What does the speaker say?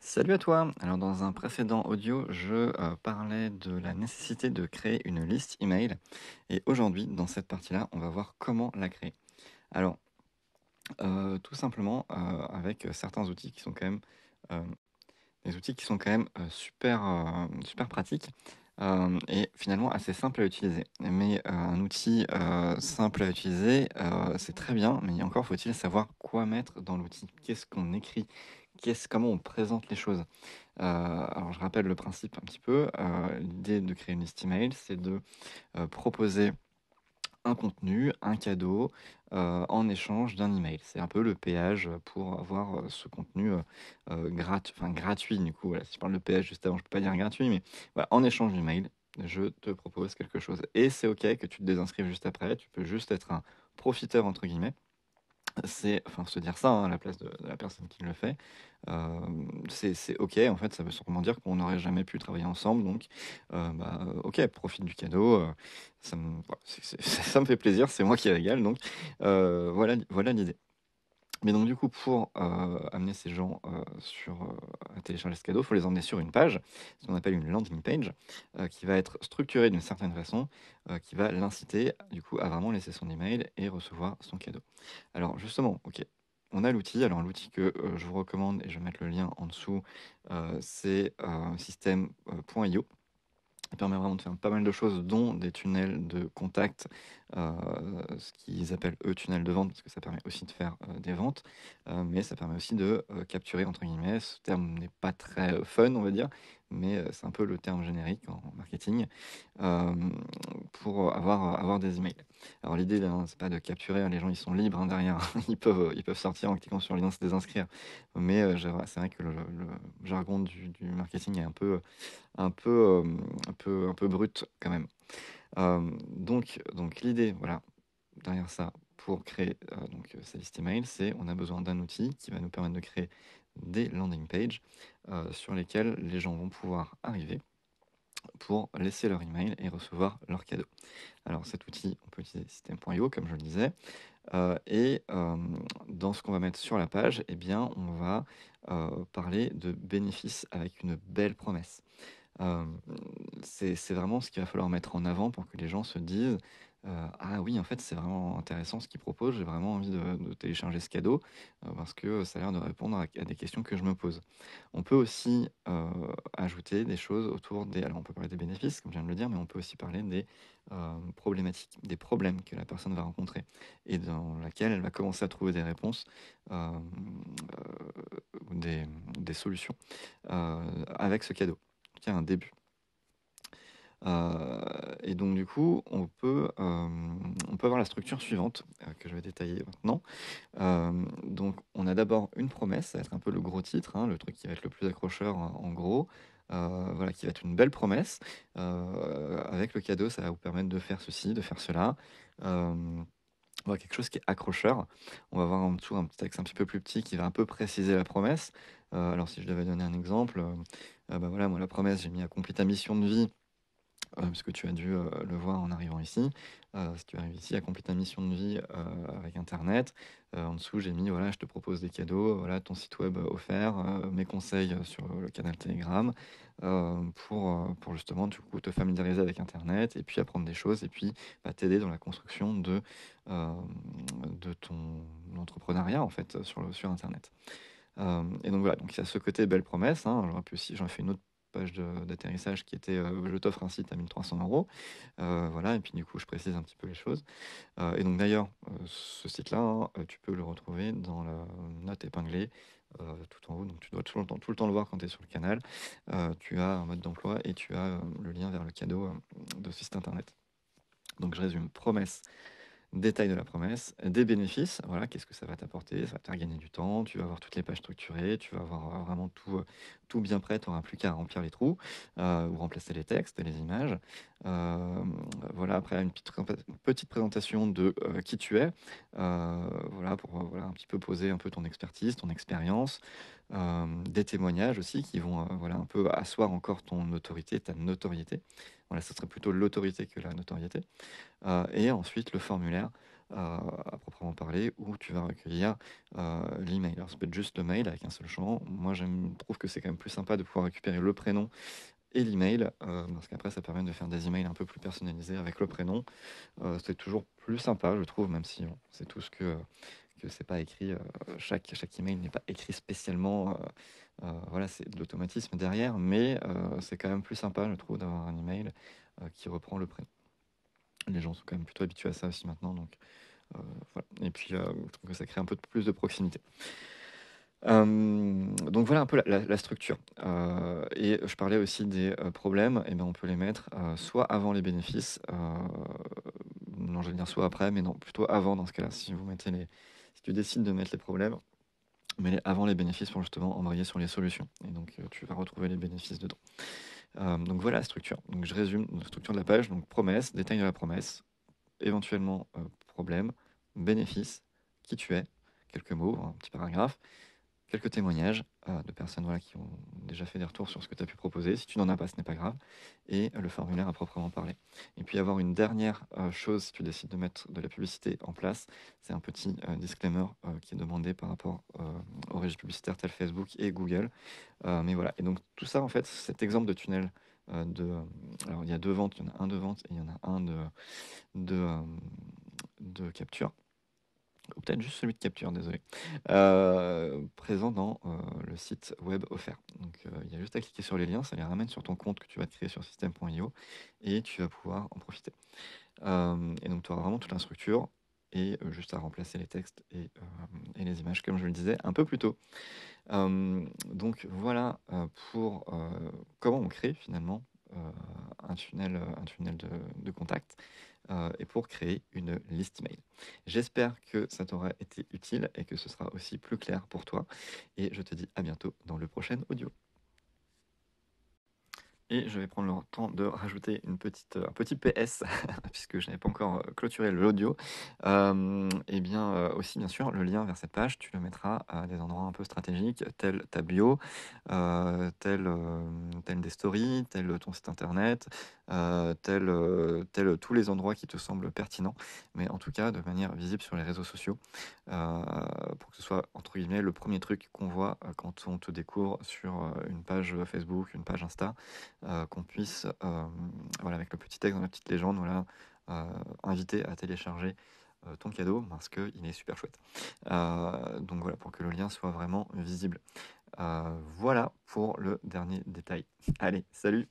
Salut à toi. Alors dans un précédent audio, je parlais de la nécessité de créer une liste email et aujourd'hui, dans cette partie-là, on va voir comment la créer. Alors, tout simplement avec certains outils qui sont quand même euh, des outils qui sont quand même super pratiques et finalement assez simples à utiliser. Mais un outil simple à utiliser, c'est très bien, mais encore faut-il savoir quoi mettre dans l'outil. Qu'est-ce qu'on écrit? Comment on présente les choses? Alors je rappelle le principe un petit peu. L'idée de créer une liste email, c'est de proposer un contenu, un cadeau, en échange d'un email. C'est un peu le péage pour avoir ce contenu gratuit. Du coup, voilà, si je parle de péage juste avant, je peux pas dire gratuit, mais voilà, en échange d'email, je te propose quelque chose. Et c'est OK que tu te désinscrives juste après. Tu peux juste être un profiteur, entre guillemets. C'est enfin, se dire ça, hein, à la place de la personne qui le fait. C'est OK, en fait, ça veut simplement dire qu'on n'aurait jamais pu travailler ensemble donc OK, profite du cadeau, ça me voilà, ça me fait plaisir, c'est moi qui régale donc voilà l'idée. Mais donc du coup, pour amener ces gens à télécharger ce cadeau, il faut les emmener sur une page, ce qu'on appelle une landing page, qui va être structurée d'une certaine façon, qui va l'inciter du coup à vraiment laisser son email et recevoir son cadeau. Alors justement, OK, on a l'outil. Alors l'outil que je vous recommande, et je vais mettre le lien en dessous, c'est système.io. Il permet vraiment de faire pas mal de choses, dont des tunnels de contact, ce qu'ils appellent eux tunnels de vente, parce que ça permet aussi de faire des ventes, mais ça permet aussi de capturer, entre guillemets, ce terme n'est pas très fun, on va dire, mais c'est un peu le terme générique en marketing, euh, pour avoir des emails. Alors l'idée, là, c'est pas de capturer, hein, les gens ils sont libres hein, derrière, ils peuvent sortir en cliquant sur le lien se désinscrire, mais c'est vrai que le jargon du marketing est un peu brut quand même. Donc l'idée, voilà, derrière ça, pour créer sa liste email, c'est on a besoin d'un outil qui va nous permettre de créer des landing pages sur lesquelles les gens vont pouvoir arriver pour laisser leur email et recevoir leur cadeau. Alors cet outil, on peut utiliser system.io comme je le disais, et dans ce qu'on va mettre sur la page, eh bien, on va parler de bénéfices avec une belle promesse. Hem, c'est vraiment ce qu'il va falloir mettre en avant pour que les gens se disent, «Ah oui, en fait, c'est vraiment intéressant ce qu'il propose, j'ai vraiment envie de télécharger ce cadeau, parce que ça a l'air de répondre à des questions que je me pose». On peut aussi, ajouter des choses autour des alors on peut parler des bénéfices, comme je viens de le dire, mais on peut aussi parler des, problématiques, des problèmes que la personne va rencontrer et dans laquelle elle va commencer à trouver des réponses, ou des solutions, avec ce cadeau. Il y a un début. Et donc du coup, on peut avoir la structure suivante, que je vais détailler maintenant. Donc on a d'abord une promesse, ça va être un peu le gros titre, hein, le truc qui va être le plus accrocheur en gros, voilà, qui va être une belle promesse. Avec le cadeau, ça va vous permettre de faire ceci, de faire cela. Voilà, quelque chose qui est accrocheur. On va voir en dessous un petit texte un petit peu plus petit qui va un peu préciser la promesse. Alors si je devais donner un exemple, bah voilà, moi la promesse, j'ai mis accomplis ta mission de vie. Parce que tu as dû, le voir en arrivant ici. Si tu arrives ici, accomplis ta mission de vie, avec internet. En dessous, j'ai mis, voilà, je te propose des cadeaux, voilà, ton site web offert, mes conseils, sur le canal Telegram, pour justement, du coup, te familiariser avec internet et puis apprendre des choses et puis, bah, t'aider dans la construction hem, de ton entrepreneuriat, en fait, sur internet. Et donc voilà, donc il y a ce côté belle promesse, hein. J'aurais pu aussi j'aurais fait une autre page d'atterrissage qui était, «Je t'offre un site à 1 300 €». Voilà et puis du coup, je précise un petit peu les choses. Et donc d'ailleurs, ce site-là, hein, tu peux le retrouver dans la note épinglée, tout en haut, donc tu dois tout le temps le voir quand tu es sur le canal. Tu as un mode d'emploi et tu as, le lien vers le cadeau, de ce site internet. Donc je résume: promesse, détail de la promesse, des bénéfices, voilà, qu'est-ce que ça va t'apporter? Ça va te faire gagner du temps, tu vas avoir toutes les pages structurées, tu vas avoir vraiment tout bien prêt, tu n'auras plus qu'à remplir les trous, ou remplacer les textes et les images. Voilà, après une petite présentation de qui tu es, voilà, pour voilà, un petit peu poser un peu ton expertise, ton expérience, des témoignages aussi qui vont voilà, un peu asseoir encore ton autorité, ta notoriété. Voilà, ce serait plutôt l'autorité que la notoriété. Et ensuite le formulaire, à proprement parler, où tu vas recueillir l'email. Alors, ça peut être juste le mail avec un seul champ. Moi, trouve que c'est quand même plus sympa de pouvoir récupérer le prénom et l'email, parce qu'après, ça permet de faire des emails un peu plus personnalisés avec le prénom. C'est toujours plus sympa, je trouve, même si on sait tous que c'est pas écrit, chaque email n'est pas écrit spécialement. Voilà, c'est de l'automatisme derrière, mais c'est quand même plus sympa, je trouve, d'avoir un email qui reprend le prénom. Les gens sont quand même plutôt habitués à ça aussi maintenant, donc voilà. Et puis, je trouve que ça crée un peu plus de proximité. Donc voilà un peu la structure. Et je parlais aussi des problèmes, et ben on peut les mettre soit avant les bénéfices, non, j'allais dire soit après, mais non, plutôt avant dans ce cas-là. Si tu décides de mettre les problèmes, mets-les avant les bénéfices pour justement embrayer sur les solutions. Et donc tu vas retrouver les bénéfices dedans. Donc voilà la structure. Donc je résume la structure de la page. Donc promesse, détail de la promesse, éventuellement problème, bénéfice, qui tu es, quelques mots, un petit paragraphe, quelques témoignages de personnes voilà, qui ont déjà fait des retours sur ce que tu as pu proposer. Si tu n'en as pas, ce n'est pas grave. Et le formulaire à proprement parler. Et puis avoir une dernière chose, si tu décides de mettre de la publicité en place, c'est un petit disclaimer qui est demandé par rapport aux régies publicitaires telles Facebook et Google. Mais voilà. Et donc tout ça, en fait, cet exemple de tunnel alors il y a 2 ventes, il y en a un de vente et il y en a un de, euh, de capture. Ou peut-être juste celui de capture, désolé, présent dans le site web offert. Donc il y a juste à cliquer sur les liens, ça les ramène sur ton compte que tu vas te créer sur system.io et tu vas pouvoir en profiter. Et donc tu auras vraiment toute la structure et juste à remplacer les textes et les images, comme je le disais un peu plus tôt. Donc voilà pour comment on crée finalement un tunnel de contact et pour créer une liste email. J'espère que ça t'aura été utile et que ce sera aussi plus clair pour toi. Et je te dis à bientôt dans le prochain audio. Et je vais prendre le temps de rajouter un petit PS, puisque je n'avais pas encore clôturé l'audio. Et bien aussi, bien sûr, le lien vers cette page, tu le mettras à des endroits un peu stratégiques, tel ta bio, tel des stories, tel ton site internet, tel tous les endroits qui te semblent pertinents, mais en tout cas de manière visible sur les réseaux sociaux, pour que ce soit, entre guillemets, le premier truc qu'on voit quand on te découvre sur une page Facebook, une page Insta, qu'on puisse, voilà, avec le petit texte dans la petite légende, voilà, inviter à télécharger ton cadeau parce qu'il est super chouette. Donc voilà, pour que le lien soit vraiment visible. Voilà pour le dernier détail. Allez, salut!